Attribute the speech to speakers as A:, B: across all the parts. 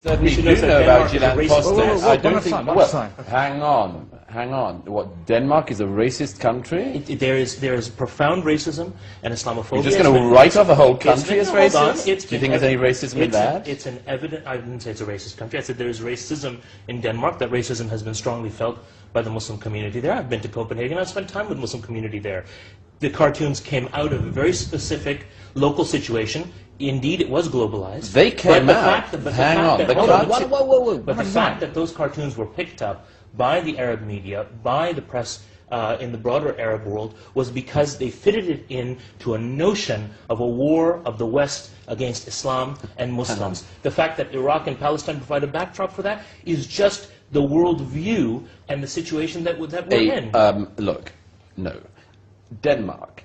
A: Certainly do know about Gillian Foster. I don't think. Well, hang on. What, Denmark is a racist country?
B: There is profound racism and Islamophobia.
A: You're just going to write off a whole country as racist? Do you think there's any racism in that?
B: It's an evident. I didn't say it's a racist country. I said there is racism in Denmark. That racism has been strongly felt by the Muslim community there. I've been to Copenhagen. I've spent time with the Muslim community there. The cartoons came out of a very specific local situation. Indeed, it was globalized.
A: They came out. Hang on.
B: But the fact that those cartoons were picked up by the Arab media, by the press in the broader Arab world, was because they fitted it into a notion of a war of the West against Islam and Muslims. The fact that Iraq and Palestine provide a backdrop for that is just the world view and the situation that we're in.
A: Look, no. Denmark,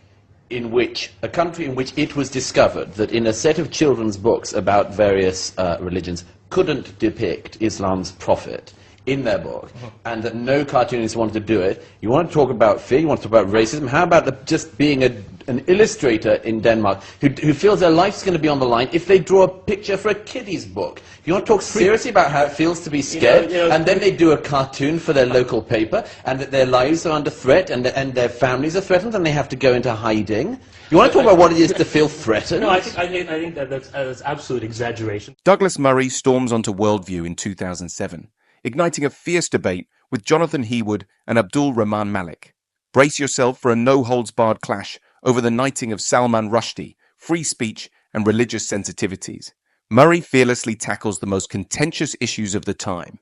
A: a country in which it was discovered that in a set of children's books about various religions couldn't depict Islam's prophet in their book, and that no cartoonist wanted to do it. You want to talk about fear, you want to talk about racism, how about just being an illustrator in Denmark who feels their life's going to be on the line if they draw a picture for a kiddie's book? You want to talk seriously about how it feels to be scared, and then they do a cartoon for their local paper, and that their lives are under threat, and their families are threatened, and they have to go into hiding? You want to talk about what it is to feel threatened?
B: No, I think that's absolute exaggeration.
C: Douglas Murray storms onto Worldview in 2007, igniting a fierce debate with Jonathan Heawood and Abdul Rahman Malik. Brace yourself for a no-holds-barred clash over the knighting of Salman Rushdie, free speech and religious sensitivities. Murray fearlessly tackles the most contentious issues of the time,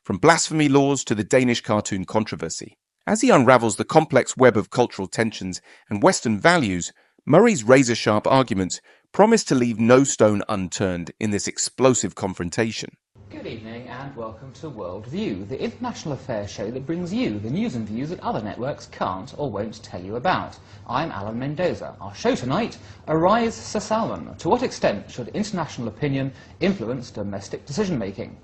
C: from blasphemy laws to the Danish cartoon controversy. As he unravels the complex web of cultural tensions and Western values, Murray's razor-sharp arguments promise to leave no stone unturned in this explosive confrontation.
D: Good evening and welcome to Worldview, the international affairs show that brings you the news and views that other networks can't or won't tell you about. I'm Alan Mendoza. Our show tonight, Arise Sir Salman. To what extent should international opinion influence domestic decision-making?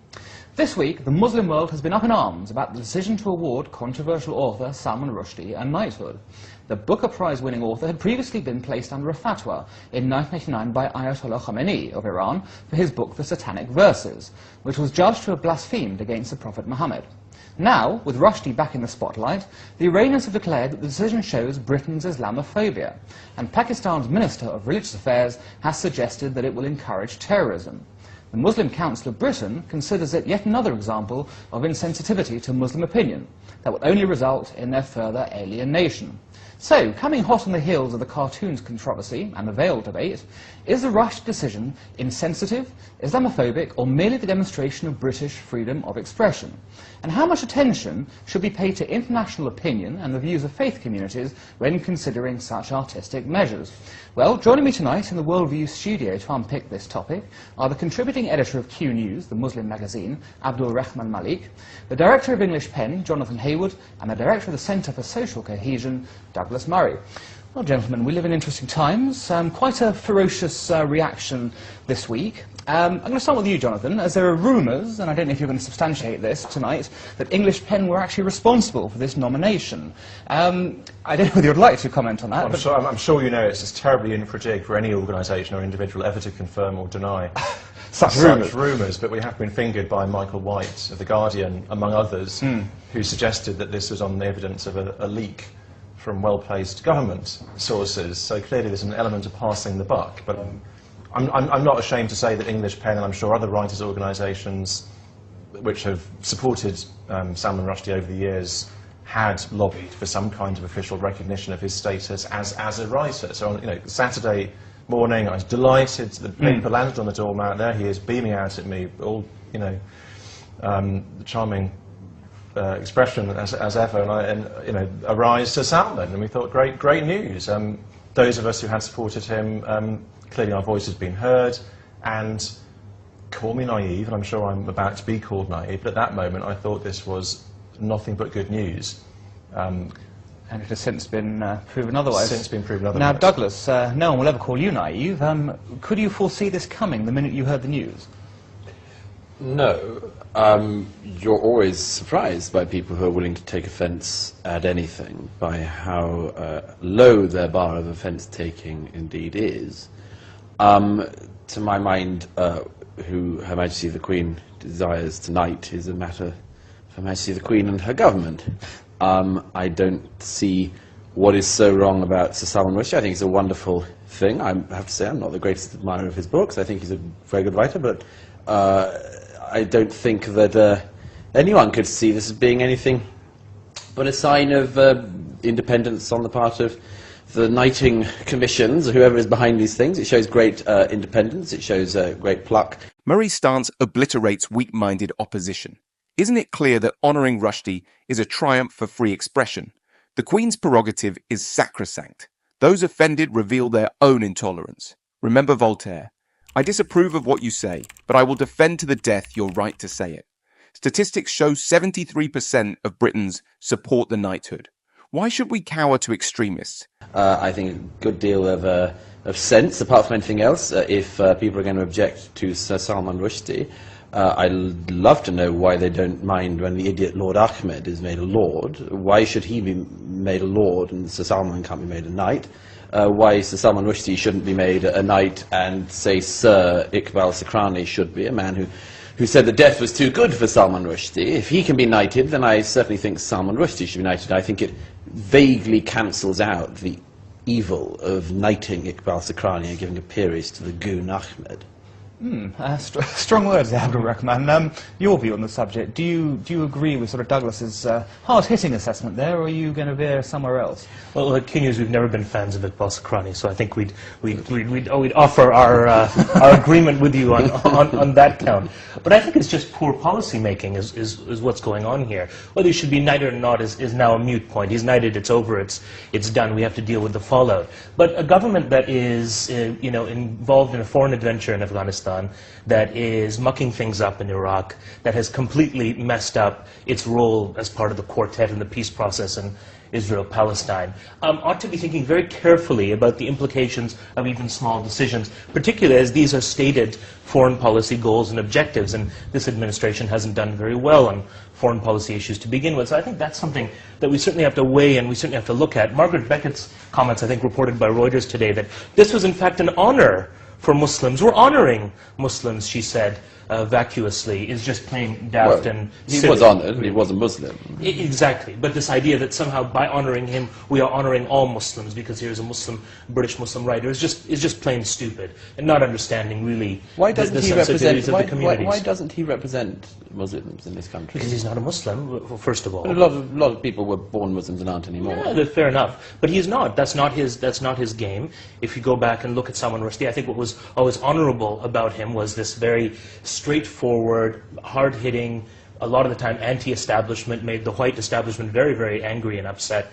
D: This week, the Muslim world has been up in arms about the decision to award controversial author Salman Rushdie a knighthood. The Booker Prize-winning author had previously been placed under a fatwa in 1989 by Ayatollah Khamenei of Iran for his book The Satanic Verses, which was judged to have blasphemed against the Prophet Muhammad. Now, with Rushdie back in the spotlight, the Iranians have declared that the decision shows Britain's Islamophobia, and Pakistan's Minister of Religious Affairs has suggested that it will encourage terrorism. The Muslim Council of Britain considers it yet another example of insensitivity to Muslim opinion that will only result in their further alienation. So, coming hot on the heels of the cartoons controversy and the veil debate, is the Rushdie decision insensitive, Islamophobic, or merely the demonstration of British freedom of expression? And how much attention should be paid to international opinion and the views of faith communities when considering such artistic measures? Well, joining me tonight in the Worldview studio to unpick this topic are the contributing editor of Q News, the Muslim magazine, Abdul Rahman Malik, the director of English Pen, Jonathan Heawood, and the director of the Centre for Social Cohesion, Douglas Murray. Well, gentlemen, we live in interesting times. Quite a ferocious reaction this week. I'm going to start with you, Jonathan, as there are rumours, and I don't know if you're going to substantiate this tonight, that English Pen were actually responsible for this nomination. I don't know whether you'd like to comment on that.
E: I'm sure you know it's just terribly infra-dig for any organisation or individual ever to confirm or deny
D: such
E: rumours, but we have been fingered by Michael White of The Guardian, among others, who suggested that this was on the evidence of a leak from well-placed government sources. So clearly there's an element of passing the buck. But I'm not ashamed to say that English Pen, and I'm sure other writers' organisations which have supported Salman Rushdie over the years, had lobbied for some kind of official recognition of his status as a writer. So on Saturday morning, I was delighted. The paper landed on the doormat. There he is, beaming out at me, all the charming expression as ever, and Arise Sir Salman, and we thought great news. Those of us who had supported him, clearly our voice has been heard, and call me naive, and I'm sure I'm about to be called naive, but at that moment I thought this was nothing but good news.
D: And it has since been proven otherwise.
E: Now,
D: Douglas, no one will ever call you naive. Could you foresee this coming the minute you heard the news?
A: No. You're always surprised by people who are willing to take offence at anything, by how low their bar of offence-taking indeed is. To my mind, who Her Majesty the Queen desires tonight is a matter for Her Majesty the Queen and her government. I don't see what is so wrong about Sir Salman Rushdie. I think it's a wonderful thing. I have to say I'm not the greatest admirer of his books. I think he's a very good writer, but I don't think that anyone could see this as being anything but a sign of independence on the part of the knighting commissions, or whoever is behind these things. It shows great independence. It shows great pluck.
C: Murray's stance obliterates weak-minded opposition. Isn't it clear that honouring Rushdie is a triumph for free expression? The Queen's prerogative is sacrosanct. Those offended reveal their own intolerance. Remember Voltaire. I disapprove of what you say, but I will defend to the death your right to say it. Statistics show 73% of Britons support the knighthood. Why should we cower to extremists?
A: I think a good deal of sense, apart from anything else, if people are going to object to Sir Salman Rushdie. I'd love to know why they don't mind when the idiot Lord Ahmed is made a lord. Why should he be made a lord and Sir Salman can't be made a knight? Why Sir Salman Rushdie shouldn't be made a knight and, say, Sir Iqbal Sakrani should be, a man who said that death was too good for Salman Rushdie. If he can be knighted, then I certainly think Salman Rushdie should be knighted. I think it vaguely cancels out the evil of knighting Iqbal Sakrani and giving a peerage to the goon Ahmed.
D: Strong words, Abdul Rahman. Your view on the subject, do you agree with sort of Douglas's hard-hitting assessment there, or are you going to veer somewhere else?
B: Well, at King News, we've never been fans of Iqbal Sakrani, so I think we'd offer our agreement with you on that count. But I think it's just poor policy making is what's going on here. Whether he should be knighted or not is now a moot point. He's knighted, it's over, it's done. We have to deal with the fallout. But a government that is involved in a foreign adventure in Afghanistan, that is mucking things up in Iraq, that has completely messed up its role as part of the quartet in the peace process in Israel-Palestine, ought to be thinking very carefully about the implications of even small decisions, particularly as these are stated foreign policy goals and objectives, and this administration hasn't done very well on foreign policy issues to begin with. So I think that's something that we certainly have to weigh and we certainly have to look at. Margaret Beckett's comments, I think, reported by Reuters today, that this was in fact an honor for Muslims. We're honoring Muslims, she said, vacuously, is just plain daft and
A: he
B: silly.
A: was honoured, he was a Muslim.
B: Exactly. But this idea that somehow by honouring him, we are honouring all Muslims because here's a Muslim, British Muslim writer is just plain stupid and not understanding really
A: Why doesn't
B: the
A: he
B: sensitivities
A: represent?
B: of the communities.
A: Why doesn't he represent Muslims in this country?
B: Because he's not a Muslim, first of all.
A: But a lot of people were born Muslims and aren't anymore.
B: Yeah, fair enough. But he's not. That's not his game. If you go back and look at Salman Rushdie, I think what was always honourable about him was this very straightforward, hard-hitting, a lot of the time anti-establishment, made the white establishment very, very angry and upset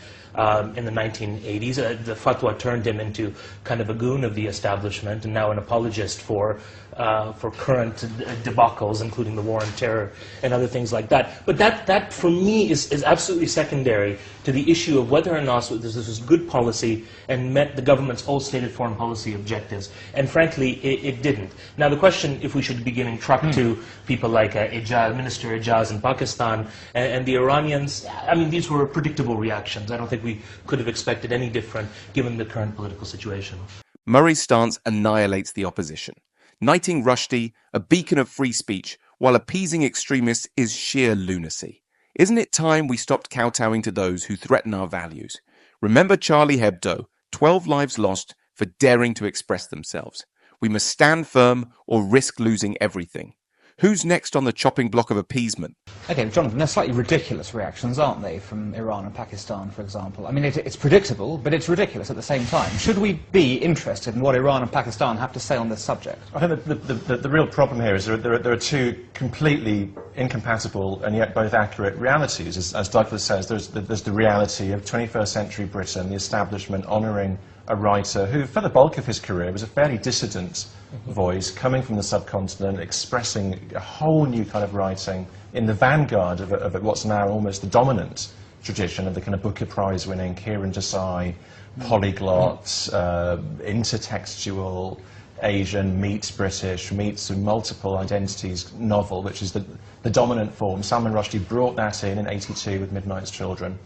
B: in the 1980s. The fatwa turned him into kind of a goon of the establishment and now an apologist for current debacles, including the war on terror and other things like that. But that for me, is absolutely secondary to the issue of whether or not this was good policy and met the government's old stated foreign policy objectives. And frankly, it didn't. Now the question, if we should be giving truck to people like Minister Ejaz in Pakistan and the Iranians, I mean, these were predictable reactions. I don't think we could have expected any different given the current political situation.
C: Murray's stance annihilates the opposition. Knighting Rushdie, a beacon of free speech, while appeasing extremists is sheer lunacy. Isn't it time we stopped kowtowing to those who threaten our values? Remember Charlie Hebdo, 12 lives lost for daring to express themselves. We must stand firm or risk losing everything. Who's next on the chopping block of appeasement?
D: Okay, Jonathan, they're slightly ridiculous reactions, aren't they, from Iran and Pakistan, for example? I mean, it's predictable, but it's ridiculous at the same time. Should we be interested in what Iran and Pakistan have to say on this subject?
E: I think the real problem here is there are two completely incompatible and yet both accurate realities. As Douglas says, there's the reality of 21st century Britain, the establishment honouring a writer who, for the bulk of his career, was a fairly dissident voice, coming from the subcontinent, expressing a whole new kind of writing in the vanguard of what's now almost the dominant tradition of the kind of Booker Prize-winning Kiran Desai, polyglot, intertextual, Asian meets British, meets multiple identities novel, which is the dominant form. Salman Rushdie brought that in '82 with Midnight's Children.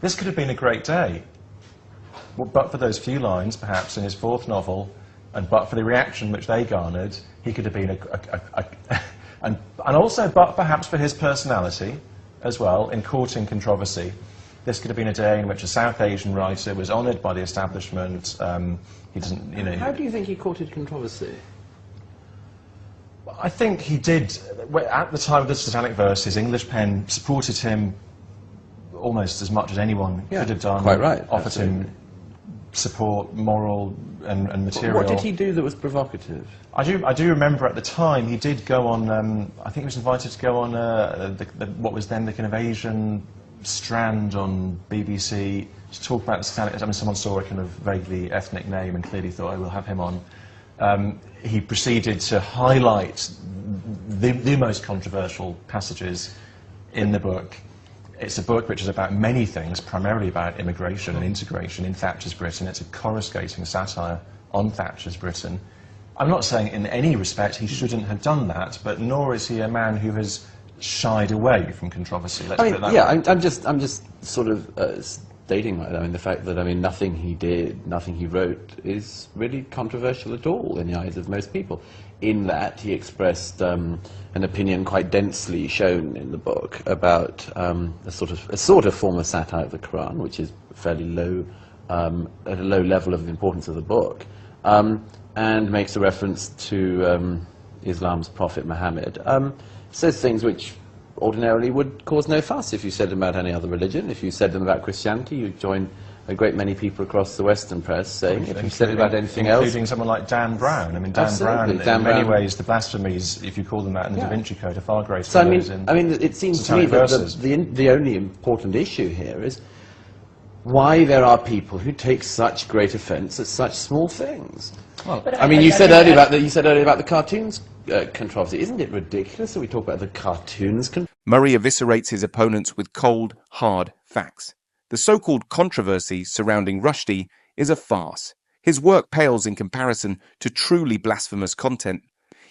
E: This could have been a great day. But for those few lines, perhaps, in his fourth novel, and but for the reaction which they garnered, he could have been And also, but perhaps for his personality as well, in courting controversy. This could have been a day in which a South Asian writer was honoured by the establishment. He doesn't, you know.
A: How do you think he courted controversy?
E: I think he did. At the time of the Satanic Verses, English Pen supported him almost as much as anyone could have done.
A: Quite right.
E: Offered
A: Absolutely.
E: him support, moral and material.
A: What did he do that was provocative?
E: I do remember at the time he did go on. I think he was invited to go on what was then the kind of Asian strand on BBC to talk about the Satanic. I mean, someone saw a kind of vaguely ethnic name and clearly thought, "Oh, we'll have him on." He proceeded to highlight the most controversial passages in the book. It's a book which is about many things, primarily about immigration and integration in Thatcher's Britain. It's a coruscating satire on Thatcher's Britain. I'm not saying in any respect he shouldn't have done that, but nor is he a man who has shied away from controversy. Let's put it that way.
A: I'm just sort of stating like that. I mean, the fact that nothing he did, nothing he wrote, is really controversial at all in the eyes of most people. In that he expressed an opinion quite densely shown in the book about a sort of form of satire of the Quran, which is fairly low, at a low level of importance of the book, and makes a reference to Islam's prophet Muhammad. Says things which ordinarily would cause no fuss if you said them about any other religion. If you said them about Christianity, you'd join a great many people across the Western press saying, if you said it about anything else...
E: Including someone like Dan Brown. I mean, Dan Brown, in many ways, the blasphemies, if you call them that, in the Da Vinci Code are far greater than those in...
A: I mean, it seems to me that the only important issue here is why there are people who take such great offence at such small things.
B: Well,
A: I mean, you said earlier about the cartoons controversy. Isn't it ridiculous that we talk about the cartoons?
C: Murray eviscerates his opponents with cold, hard facts. The so-called controversy surrounding Rushdie is a farce. His work pales in comparison to truly blasphemous content,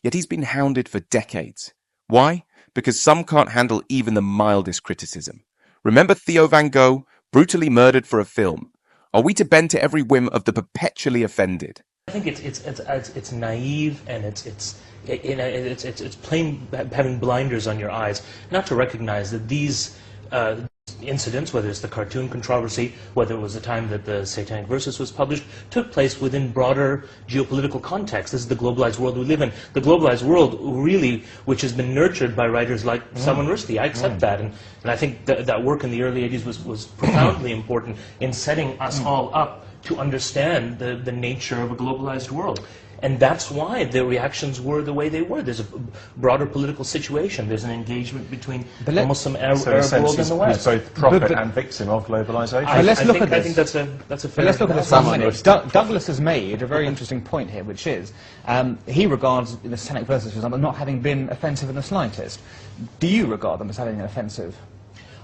C: yet he's been hounded for decades. Why? Because some can't handle even the mildest criticism. Remember Theo Van Gogh, brutally murdered for a film? Are we to bend to every whim of the perpetually offended?
B: I think it's naive and it's plain having blinders on your eyes not to recognize that these incidents, whether it's the cartoon controversy, whether it was the time that the Satanic Verses was published, took place within broader geopolitical context. This is the globalized world we live in. The globalized world, really, which has been nurtured by writers like Salman Rushdie. I accept that, and I think that work in the early 80s was profoundly important in setting us all up to understand the nature of a globalized world. And that's why the reactions were the way they were. There's a broader political situation. There's an engagement between the Muslim Arab world and the West.
E: He's both prophet and victim of globalization.
B: I think that's a fair...
D: Let's look at this for a minute. Douglas has made a very interesting point here, which is he regards the Satanic Verses, for example, not having been offensive in the slightest. Do you regard them as having been offensive?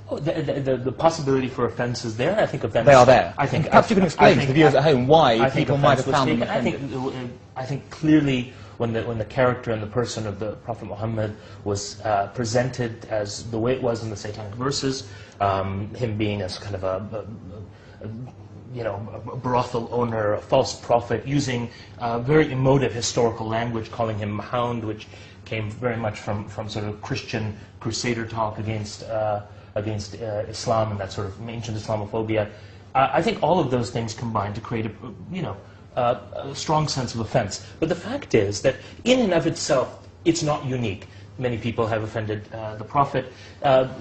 B: Oh, the possibility for offence is there. I think offence...
D: They are there.
B: I think,
D: perhaps you can explain to the viewers at home why people might have found them offended.
B: I think clearly when the character and the person of the Prophet Muhammad was presented as the way it was in the Satanic Verses, him being as kind of a brothel owner, a false prophet, using very emotive historical language, calling him Mahound, which came very much from sort of Christian crusader talk against Islam and that sort of ancient Islamophobia. I think all of those things combine to create a strong sense of offense. But the fact is that in and of itself, it's not unique. Many people have offended the Prophet.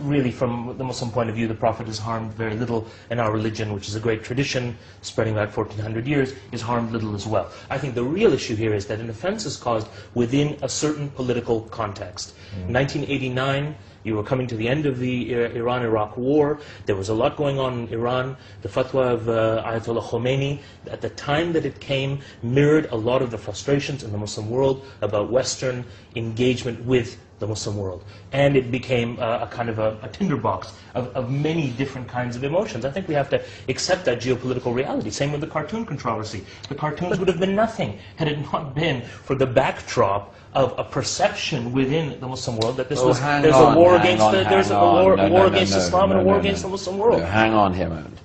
B: Really, from the Muslim point of view, the Prophet has harmed very little, and our religion, which is a great tradition spreading back 1400 years, is harmed little as well. I think the real issue here is that an offense is caused within a certain political context. In 1989, you were coming to the end of the Iran-Iraq war. There was a lot going on in Iran. The fatwa of Ayatollah Khomeini, at the time that it came, mirrored a lot of the frustrations in the Muslim world about Western engagement with the Muslim world. And it became a kind of a tinderbox of many different kinds of emotions. I think we have to accept that geopolitical reality. Same with the cartoon controversy. The cartoons would have been nothing had it not been for the backdrop of a perception within the Muslim world that there's a war against Islam and a war against the Muslim world.
A: No, hang on here a moment.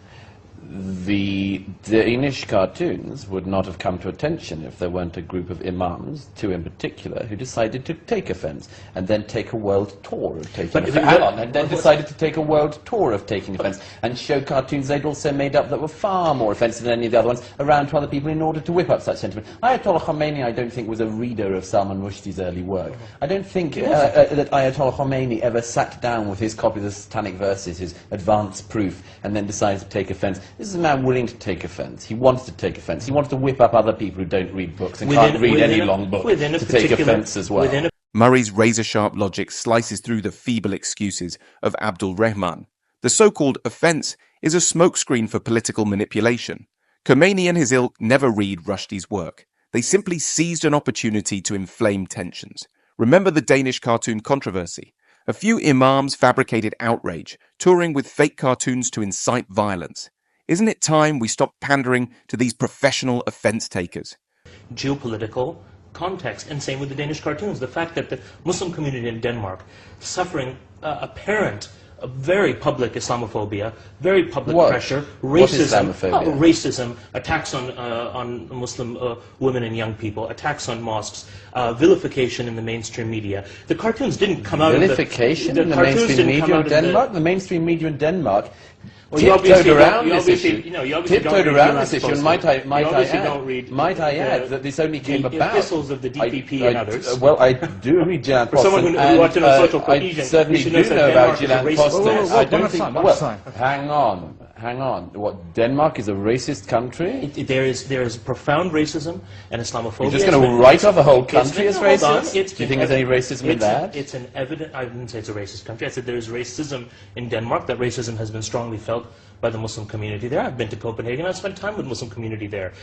A: The Danish cartoons would not have come to attention if there weren't a group of imams, two in particular, who decided to take offence and then take a world tour of taking offence. And then decided to take a world tour of taking offence and show cartoons they'd also made up that were far more offensive than any of the other ones around to other people in order to whip up such sentiment. Ayatollah Khomeini, I don't think, was a reader of Salman Rushdie's early work. I don't think that Ayatollah Khomeini ever sat down with his copy of the Satanic Verses, his advance proof, and then decided to take offence. This is a man willing to take offence. He wants to take offence. He wants to whip up other people who don't read books and can't read any long book to take offence as well.
C: Murray's razor-sharp logic slices through the feeble excuses of Abdul Rahman. The so-called offence is a smokescreen for political manipulation. Khomeini and his ilk never read Rushdie's work. They simply seized an opportunity to inflame tensions. Remember the Danish cartoon controversy? A few imams fabricated outrage, touring with fake cartoons to incite violence. Isn't it time we stop pandering to these professional offence takers?
B: Geopolitical context, and same with the Danish cartoons. The fact that the Muslim community in Denmark suffering apparent very public Islamophobia, very public pressure, racism, racism, attacks on Muslim women and young people, attacks on mosques, vilification in the mainstream media. The cartoons didn't come out
A: vilification in the mainstream media in Denmark. The mainstream media in Denmark
B: tiptoed
A: around this issue. And might I add that this only came about.
B: Epistles of the DPP and others.
A: Well, I do read Gillian Posten.
B: For someone who wants to know social cohesion,
A: I certainly do know about Gillian Posten. I don't think.
D: Well,
A: hang on. What, Denmark is a racist country?
B: There is profound racism and Islamophobia.
A: You're just going to write off a whole country as racist? Do you think there's any racism in that?
B: It's an evident. I didn't say it's a racist country. I said there is racism in Denmark. That racism has been strongly felt by the Muslim community there. I've been to Copenhagen. I've spent time with the Muslim community there.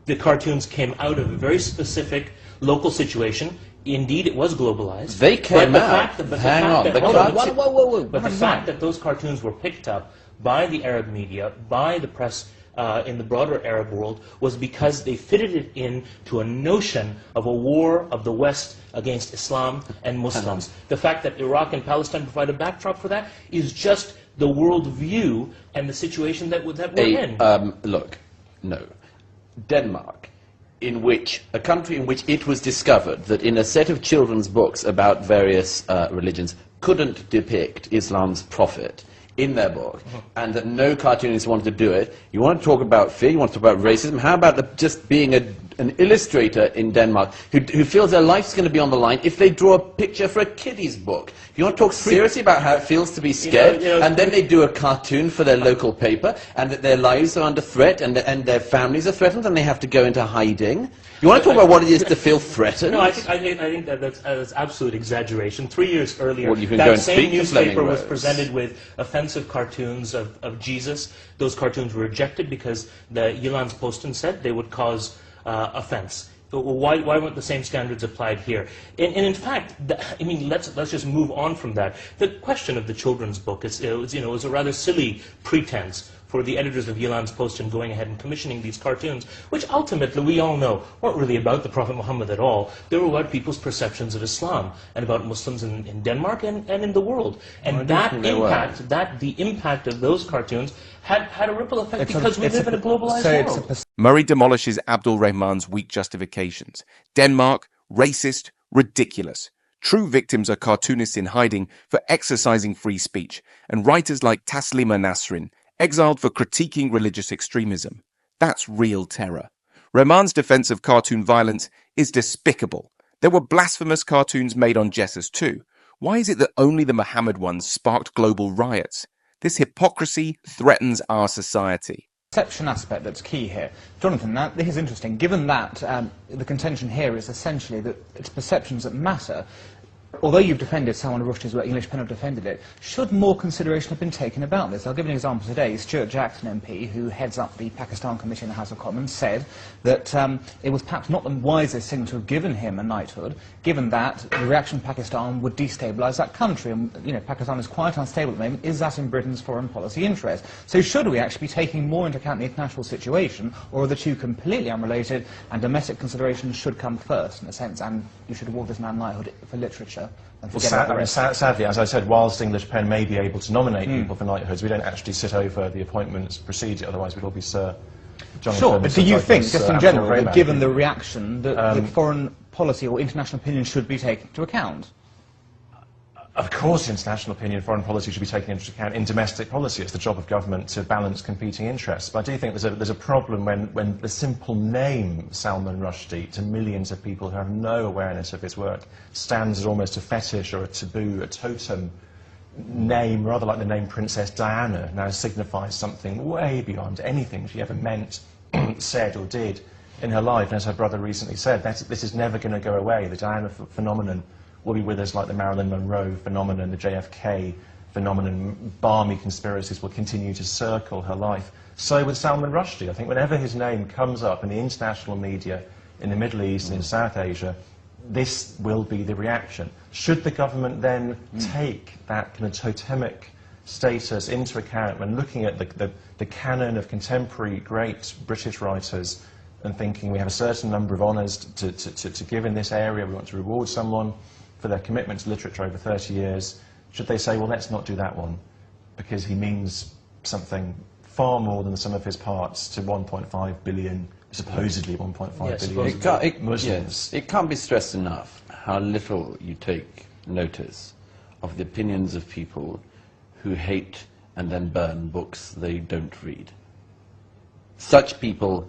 B: The cartoons came out of a very specific local situation. Indeed, it was globalized.
A: They came out.
B: But the fact that those cartoons were picked up by the Arab media, by the press in the broader Arab world, was because they fitted it in to a notion of a war of the West against Islam and Muslims. The fact that Iraq and Palestine provide a backdrop for that is just the world view and the situation that we're in.
A: Look, no. Denmark, a country in which it was discovered that in a set of children's books about various religions couldn't depict Islam's prophet in their book, and that no cartoonist wanted to do it. You want to talk about fear, you want to talk about racism, how about just being an illustrator in Denmark who feels their life's going to be on the line if they draw a picture for a kiddie's book? You want to talk seriously about how it feels to be scared, and then they do a cartoon for their local paper, and that their lives are under threat, and their families are threatened, and they have to go into hiding? You want to talk about what it is to feel threatened?
B: No, I think that's absolute exaggeration. 3 years earlier,
A: well, you can go
B: that
A: and
B: same
A: speak
B: newspaper was presented with offensive cartoons of Jesus. Those cartoons were rejected because the Jyllands Posten said they would cause offense. Why weren't the same standards applied here? And in fact, let's just move on from that. The question of the children's book is a rather silly pretense for the editors of Jyllands Posten going ahead and commissioning these cartoons, which ultimately we all know weren't really about the Prophet Muhammad at all. They were about people's perceptions of Islam and about Muslims in Denmark and in the world. And the impact of those cartoons had a ripple effect because we live in a globalized world.
C: Murray demolishes Abdul Rahman's weak justifications. Denmark, racist, ridiculous. True victims are cartoonists in hiding for exercising free speech, and writers like Taslima Nasrin, exiled for critiquing religious extremism. That's real terror. Rahman's defense of cartoon violence is despicable. There were blasphemous cartoons made on Jesus too. Why is it that only the Muhammad ones sparked global riots? This hypocrisy threatens our society.
D: Perception aspect that's key here. Jonathan, this is interesting. Given that the contention here is essentially that it's perceptions that matter, although you've defended Salman Rushdie's work, English Pen have defended it, should more consideration have been taken about this? I'll give you an example today. Stuart Jackson MP, who heads up the Pakistan Committee in the House of Commons, said that it was perhaps not the wisest thing to have given him a knighthood, given that the reaction in Pakistan would destabilise that country. And, Pakistan is quite unstable at the moment. Is that in Britain's foreign policy interest? So should we actually be taking more into account the international situation, or are the two completely unrelated, and domestic considerations should come first, in a sense, and you should award this man knighthood for literature? pressure and forget about the rest.
E: Sadly, as I said, whilst English Pen may be able to nominate people for knighthoods, we don't actually sit over the appointments procedure, otherwise we'd all be Sir Jonathan.
D: Sure, but do you think, just in general, that given the
E: reaction,
D: reaction, that foreign policy or international opinion should be taken into account?
E: Of course, international opinion, foreign policy should be taken into account in domestic policy. It's the job of government to balance competing interests. But I do think there's a problem when the simple name Salman Rushdie, to millions of people who have no awareness of his work, stands as almost a fetish or a taboo, a totem name, rather like the name Princess Diana, now signifies something way beyond anything she ever meant, said or did in her life. And as her brother recently said, this is never going to go away. The Diana phenomenon will be with us like the Marilyn Monroe phenomenon, the JFK phenomenon. Balmy conspiracies will continue to circle her life. So with Salman Rushdie, I think whenever his name comes up in the international media, in the Middle East and in South Asia, this will be the reaction. Should the government then take that kind of totemic status into account when looking at the canon of contemporary great British writers and thinking we have a certain number of honours to give in this area, we want to reward someone for their commitment to literature over 30 years, should they say, well, let's not do that one, because he means something far more than the sum of his parts to 1.5 billion, supposedly 1.5 billion Muslims?
A: Yes, it can't be stressed enough how little you take notice of the opinions of people who hate and then burn books they don't read. Such people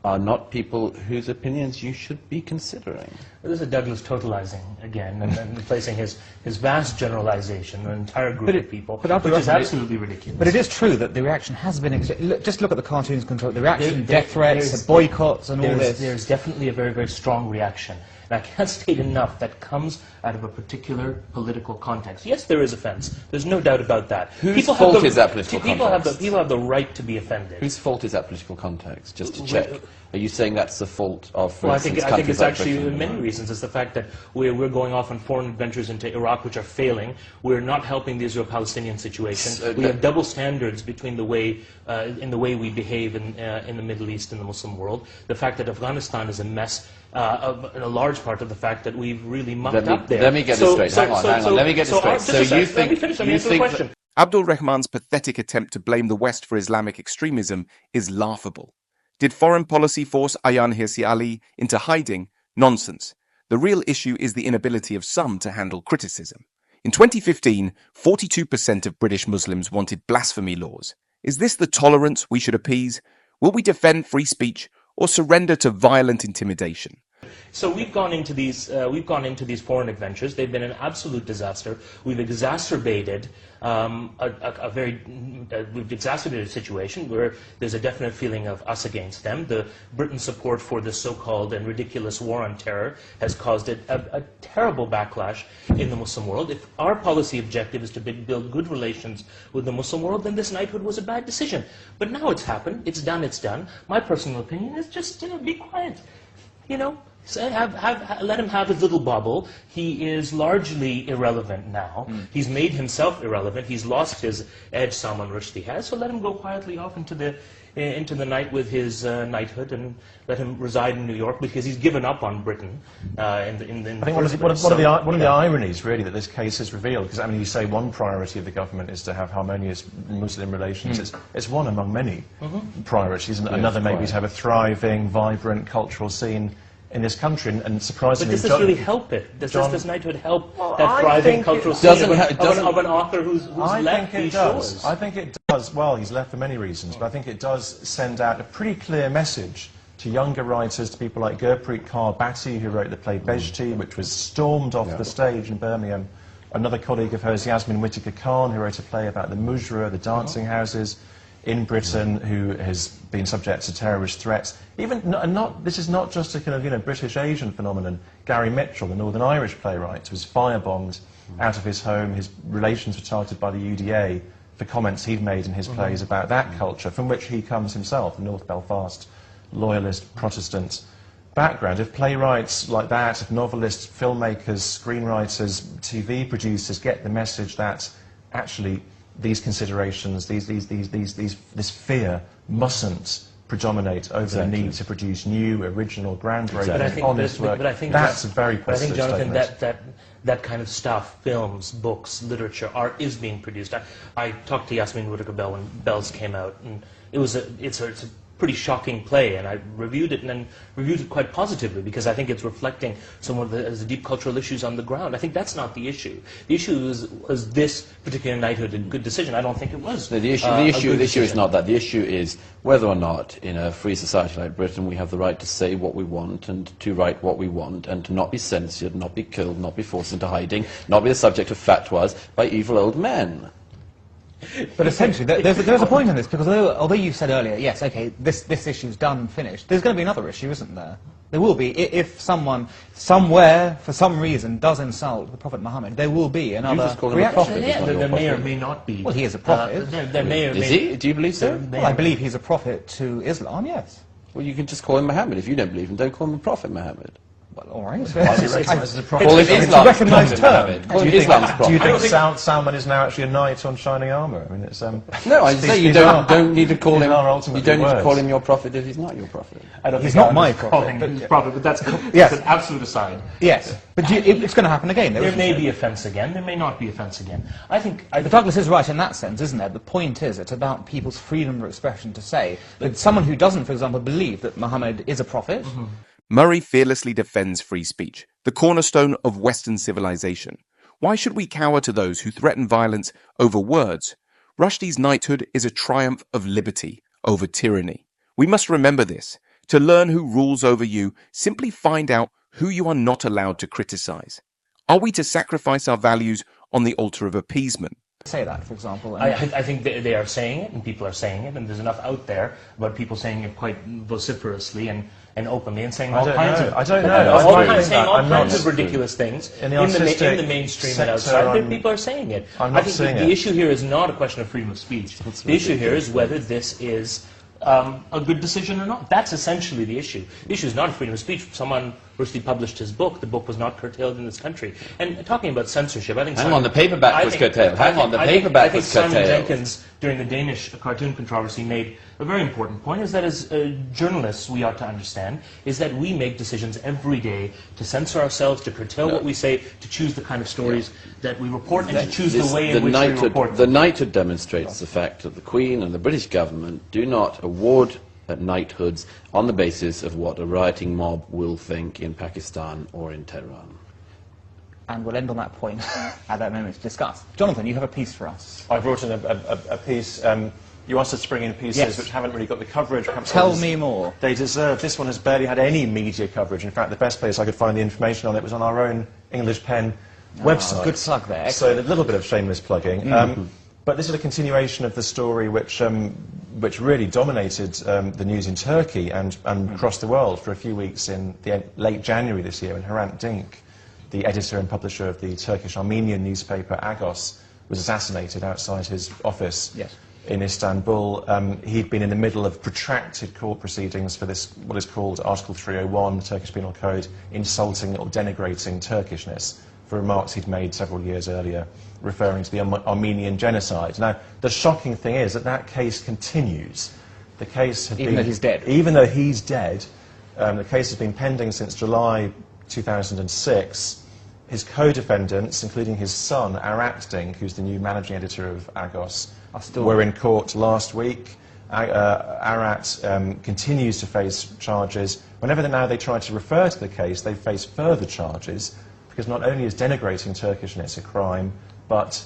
A: are not people whose opinions you should be considering.
B: This is Douglas totalizing again and placing his vast generalization on an entire group of people, which is absolutely ridiculous.
D: But it is true that the reaction has been... Just look at the cartoons control, the reaction, death threats, boycotts and all this.
B: There's definitely a very, very strong reaction. And I can't state enough that comes out of a particular political context. Yes, there is offense. There's no doubt about that.
A: Whose fault is that political context?
B: People have the right to be offended.
A: Whose fault is that political context? Just to check. Are you saying that's the fault of, for
B: well,
A: instance,
B: I think it's
A: like
B: actually
A: Britain?
B: many reasons. It's the fact that we're going off on foreign adventures into Iraq, which are failing. We're not helping the Israel-Palestinian situation. We have double standards between the way in the way we behave in the Middle East and the Muslim world. The fact that Afghanistan is a mess, in a large part of the fact that we've really mucked up there.
A: Let me get this straight. Hang on. Let me get this straight. So you think...
B: Let me answer the question.
C: Abdul Rahman's pathetic attempt to blame the West for Islamic extremism is laughable. Did foreign policy force Ayaan Hirsi Ali into hiding? Nonsense. The real issue is the inability of some to handle criticism. In 2015, 42% of British Muslims wanted blasphemy laws. Is this the tolerance we should appease? Will we defend free speech or surrender to violent intimidation?
B: So we've gone into these foreign adventures. They've been an absolute disaster. We've exacerbated we've exacerbated a situation where there's a definite feeling of us against them. Britain's support for the so-called and ridiculous war on terror has caused a terrible backlash in the Muslim world. If our policy objective is to build good relations with the Muslim world, then this knighthood was a bad decision. But now it's happened. It's done. It's done. My personal opinion is just be quiet. So let him have his little bubble. He is largely irrelevant now. He's made himself irrelevant. He's lost his edge Salman Rushdie has. So let him go quietly off into the night with his knighthood and let him reside in New York, because he's given up on Britain.
E: I think one of the ironies, really, that this case has revealed, because I mean, you say one priority of the government is to have harmonious Muslim relations. It's one among many priorities, and another maybe to have a thriving, vibrant cultural scene in this country, and surprisingly...
B: But does this really help it? Does this knighthood help that thriving cultural scene of an author who's left these shores?
E: I think it does. Well, he's left for many reasons, but I think it does send out a pretty clear message to younger writers, to people like Gurpreet Kaur Bhatti, who wrote the play Bejti, which was stormed off the stage in Birmingham. Another colleague of hers, Yasmin Whittaker Khan, who wrote a play about the Mujra, the dancing houses in Britain, who has been subject to terrorist threats. This is not just a kind of British Asian phenomenon. Gary Mitchell, the Northern Irish playwright, was firebombed out of his home. His relations were targeted by the UDA for comments he'd made in his plays about that culture, from which he comes himself, a North Belfast loyalist Protestant background. If playwrights like that, if novelists, filmmakers, screenwriters, TV producers get the message that actually these considerations, this fear mustn't predominate over
A: Exactly.
E: the need to produce new, original, groundbreaking,
A: Exactly.
B: But I think,
E: honest work.
B: but I think
E: that's a very
B: but I think,
E: positive
B: Jonathan,
E: statement.
B: that kind of stuff, films, books, literature, art, is being produced. I talked to Yasmin Whittaker Bell when Bells came out, and it's a pretty shocking play, and I reviewed it, and then reviewed it quite positively, because I think it's reflecting some of the deep cultural issues on the ground. I think that's not the issue. The issue was this particular knighthood a good decision. I don't think it was.
A: No, the issue is not that. The issue is whether or not, in a free society like Britain, we have the right to say what we want and to write what we want and to not be censored, not be killed, not be forced into hiding, not be the subject of fatwas by evil old men.
D: But essentially, there's a point in this, because although you said earlier, yes, okay, this issue's done, finished, there's going to be another issue, isn't there? There will be. If someone, somewhere, for some reason, does insult the Prophet Muhammad, there will be another
A: just call him a
D: reaction.
A: prophet.
B: Yeah,
A: not
B: there
A: your
B: may or
A: prophet.
B: may not be.
D: Well, he is a prophet.
B: There may or
A: Is
B: may
A: he? Do you believe so?
B: may
D: Well, I
B: or-
D: believe he's a prophet to Islam, yes.
A: Well, you can just call him Muhammad. If you don't believe him, don't call him the Prophet Muhammad.
D: Well, all right.
E: Why is he recognised as a prophet?
A: Call him
D: it's a
A: Islam's
D: recognised
A: Prophet
D: term.
A: Muhammad. Call
E: Do
A: him
E: you think,
A: Islam's
E: do you
A: Prophet.
E: think Salman is now actually a knight on shining armour? I mean, it's
A: No, I say you
E: these are-
A: don't need to call
E: these
A: him.
E: are
A: You
E: ultimately
A: don't need to
E: words.
A: call him your prophet if he's not your prophet.
B: I don't
D: He's
B: think
D: not my
B: calling
D: prophet,
B: him
D: but-
B: prophet, but that's
D: Yes.
B: an absolute aside.
D: Yes, but it's going to happen again.
B: There
D: isn't
B: may
D: it?
B: be offence again. There may not be offence again. I think.
D: But Douglas is right in that sense, isn't it? The point is, it's about people's freedom of expression to say that someone who doesn't, for example, believe that Muhammad is a prophet,
C: Murray fearlessly defends free speech, the cornerstone of Western civilization. Why should we cower to those who threaten violence over words? Rushdie's knighthood is a triumph of liberty over tyranny. We must remember this. To learn who rules over you, simply find out who you are not allowed to criticize. Are we to sacrifice our values on the altar of appeasement?
D: say that, for example. And
B: I think they are saying it, and people are saying it, and there's enough out there about people saying it quite vociferously and openly, and saying all kinds of
E: I don't know.
B: saying all
E: I'm not-
B: kinds of ridiculous things
E: In the
B: in the
E: artistic
B: mainstream and
E: sector,
B: outside. People are saying it.
E: I'm
B: I
E: not
B: think
E: seeing
B: the
E: it.
B: issue here is not a question of freedom of speech. The issue here is whether this is a good decision or not. That's essentially the issue. The issue is not freedom of speech. Someone Rushdie published his book. The book was not curtailed in this country. And talking about censorship, I think...
A: Hang on, the paperback was curtailed. Hang on, the paperback was
B: Simon
A: curtailed.
B: Jenkins, during the Danish cartoon controversy, made a very important point, is that as journalists we ought to understand, is that we make decisions every day to censor ourselves, to curtail what we say, to choose the kind of stories that we report, and to choose the way in which we report
A: The
B: them.
A: knighthood demonstrates the fact that the Queen and the British government do not award knighthoods on the basis of what a rioting mob will think in Pakistan or in Tehran.
D: and we'll end on that point at that moment to discuss. Jonathan, you have a piece for us.
E: I brought in a piece. You asked us to bring in pieces
D: Yes.
E: which haven't really got the coverage. Perhaps
D: Tell
E: they
D: me more.
E: They deserve. This one has barely had any media coverage. In fact, the best place I could find the information on it was on our own English Pen website.
D: Good plug there.
E: So a little bit of shameless plugging. But this is a continuation of the story which really dominated the news in Turkey and across the world for a few weeks in late January this year, when Hrant Dink, the editor and publisher of the Turkish-Armenian newspaper Agos, was assassinated outside his office
D: Yes.
E: in Istanbul. He'd been in the middle of protracted court proceedings for this, what is called Article 301, the Turkish Penal Code, insulting or denigrating Turkishness, for remarks he'd made several years earlier, referring to the Armenian genocide. Now, the shocking thing is that that case continues. The case had
D: Even though he's dead.
E: Even though he's dead, the case has been pending since July 2006. His co-defendants, including his son, Arat Dink, who's the new managing editor of Agos, were in court last week. Arat continues to face charges. Whenever now they try to refer to the case, they face further charges, because not only is denigrating Turkishness a crime, but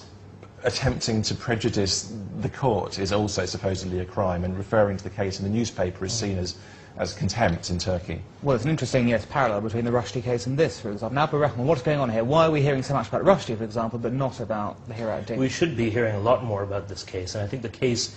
E: attempting to prejudice the court is also supposedly a crime, and referring to the case in the newspaper is seen as contempt in Turkey.
D: Well, it's an interesting, yes, parallel between the Rushdie case and this, for example. Now, Rahman, what's going on here? Why are we hearing so much about Rushdie, for example, but not about the Hrant Dink?
B: We should be hearing a lot more about this case, and I think the case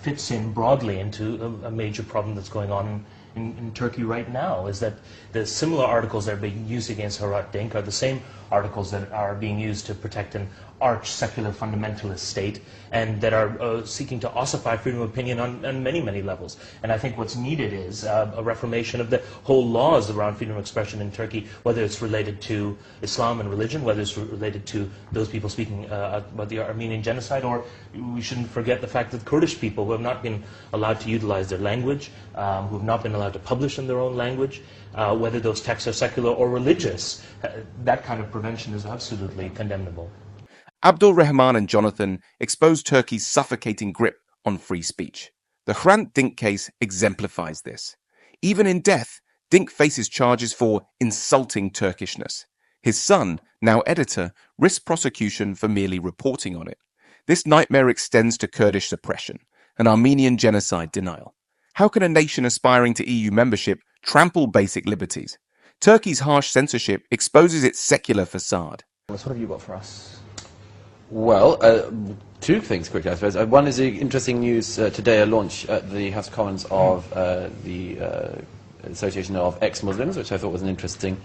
B: fits in broadly into a major problem that's going on in Turkey right now, is that the similar articles that are being used against Hrant Dink are the same articles that are being used to protect an arch secular fundamentalist state and that are seeking to ossify freedom of opinion on many, many levels. And I think what's needed is a reformation of the whole laws around freedom of expression in Turkey, whether it's related to Islam and religion, whether it's related to those people speaking about the Armenian genocide, or we shouldn't forget the fact that Kurdish people who have not been allowed to utilize their language, who have not been allowed to publish in their own language, whether those texts are secular or religious, that kind of prevention is absolutely condemnable.
C: Abdul Rahman and Jonathan expose Turkey's suffocating grip on free speech. The Hrant Dink case exemplifies this. Even in death, Dink faces charges for insulting Turkishness. His son, now editor, risks prosecution for merely reporting on it. This nightmare extends to Kurdish suppression and Armenian genocide denial. How can a nation aspiring to EU membership trample basic liberties? Turkey's harsh censorship exposes its secular facade.
D: What have you got for us?
A: Well, two things quickly, I suppose. One is the interesting news today, a launch at the House of Commons of the Association of Ex-Muslims, which I thought was an interesting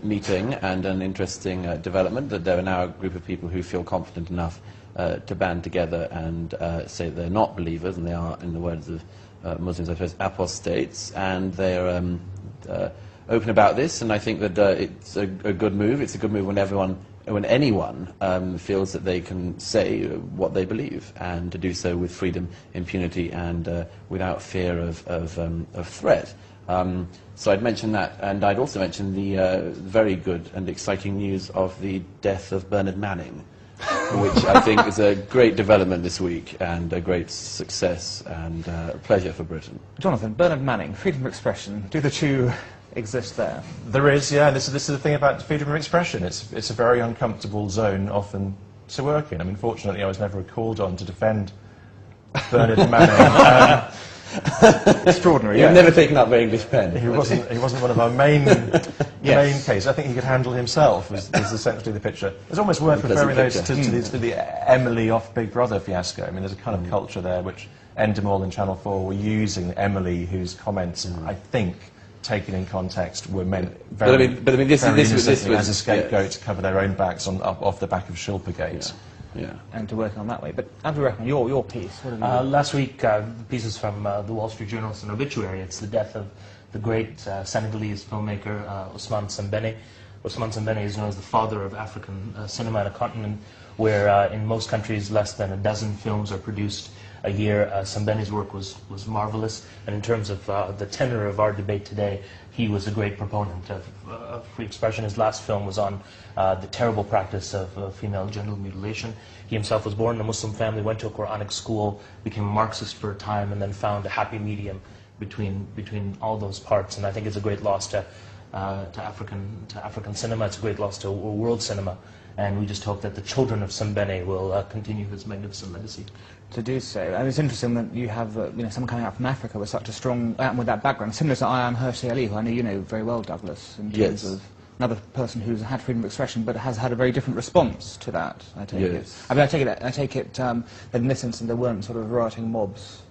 A: meeting and an interesting development, that there are now a group of people who feel confident enough to band together and say they're not believers, and they are, in the words of Muslims, I suppose, apostates, and they're open about this, and I think that it's a good move. It's a good move when anyone feels that they can say what they believe, and to do so with freedom, impunity, and without fear of threat. So I'd mention that, and I'd also mention the very good and exciting news of the death of Bernard Manning, which I think is a great development this week and a great success and pleasure for Britain.
D: Jonathan, Bernard Manning, freedom of expression, do the two exist there?
E: There is, yeah. This is the thing about freedom of expression. It's a very uncomfortable zone often to work in. I mean, fortunately, I was never called on to defend Bernard Manning.
D: Extraordinary.
A: You've
D: Yeah.
A: never taken up the English pen.
E: He wasn't one of our main cases. I think he could handle himself. Was essentially the picture. It's almost worth referring those to the Emily off Big Brother fiasco. I mean, there's a kind of culture there which Endemol and Channel 4 were using Emily, whose comments I think, taken in context, were meant very,
A: this
E: innocently
A: was
E: as a scapegoat to cover their own backs off the back of Shilpagate.
A: Yeah.
D: And to work on that way. But Abdul Rahman, your piece, what have you
B: Last week, pieces from the Wall Street Journal, an obituary. It's the death of the great Senegalese filmmaker Ousmane Sembene. Ousmane Sembene is known as the father of African cinema in a continent where in most countries less than a dozen films are produced a year. Sembene's work was marvelous, and in terms of the tenor of our debate today, he was a great proponent of free expression. His last film was on the terrible practice of female genital mutilation. He himself was born in a Muslim family, went to a Quranic school, became a Marxist for a time, and then found a happy medium between all those parts. And I think it's a great loss to African cinema. It's a great loss to world cinema. And we just hope that the children of Sembene will continue his magnificent legacy.
D: to do so? And it's interesting that you have someone coming out from Africa with such a strong, with that background, similar to Ayaan Hirsi Ali, who I know you know very well, Douglas, in terms of another person who's had freedom of expression but has had a very different response to that, I take it. I mean, I take it that in this instance there weren't sort of rioting mobs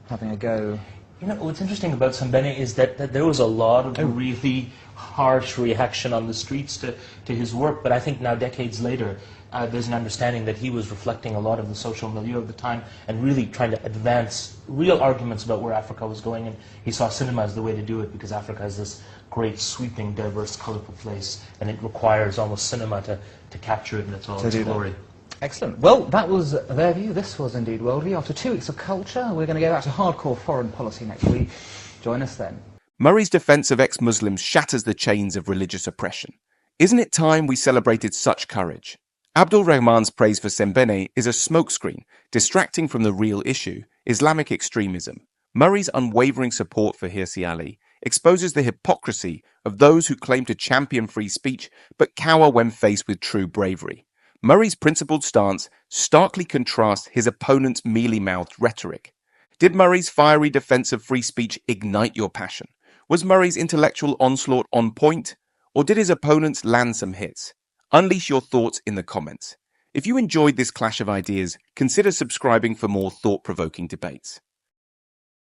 D: having a go.
B: You know, what's interesting about Sembene is that there was a lot of really harsh reaction on the streets to his work, but I think now, decades later, there's an understanding that he was reflecting a lot of the social milieu of the time and really trying to advance real arguments about where Africa was going, and he saw cinema as the way to do it because Africa is this great, sweeping, diverse, colourful place, and it requires almost cinema to capture it in its all its glory.
D: Excellent. Well, that was their view. This was indeed Worldview. After 2 weeks of culture, we're going to go back to hardcore foreign policy next week. Join us then.
C: Murray's defence of ex-Muslims shatters the chains of religious oppression. Isn't it time we celebrated such courage? Abdul Rahman's praise for Sembene is a smokescreen, distracting from the real issue, Islamic extremism. Murray's unwavering support for Hirsi Ali exposes the hypocrisy of those who claim to champion free speech but cower when faced with true bravery. Murray's principled stance starkly contrasts his opponent's mealy-mouthed rhetoric. Did Murray's fiery defense of free speech ignite your passion? Was Murray's intellectual onslaught on point? Or did his opponents land some hits? Unleash your thoughts in the comments. If you enjoyed this clash of ideas, consider subscribing for more thought-provoking debates.